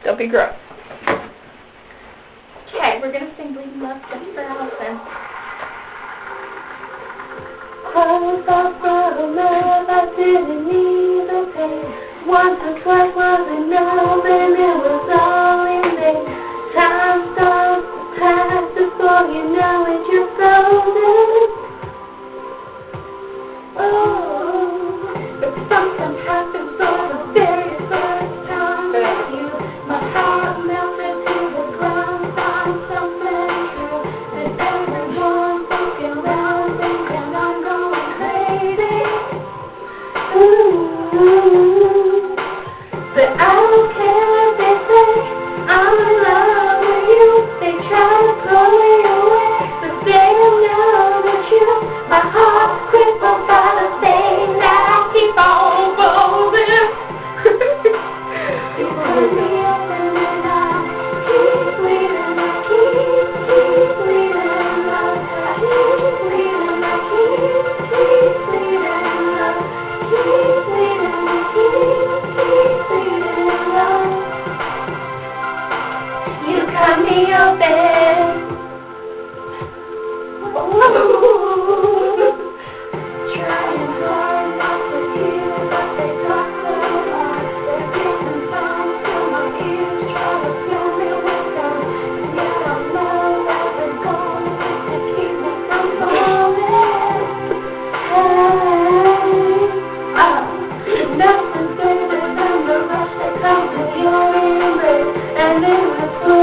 Don't be gross. Okay, we're going to sing Bleeding Love just for Allison. Close off for love, I didn't need the pain. Once or twice wasn't enough, and it was all in vain. Time starts to pass before you know it, you're frozen. Oh, but something happens so the very first time with you. My heart melted to the ground, found something true. And everyone's looking around, thinking I'm going crazy. Ooh, but I don't care what they say. I'm in love with you. They try to pull me away, but they don't know that you. My heart's crippled by the thing that I keep on holding. You turn me up and then I keep bleeding, I keep bleeding, love. I keep bleeding, I keep bleeding, love. Keep bleeding, I keep bleeding, love. You cut me open. Trying hard not to hear, but they talk so loud. They're giving songs to my ears, try to fill me with doubt. And yet I know that they're going to keep me from falling. Hey, nothing's greater than the rush that comes with your embrace, and in my soul.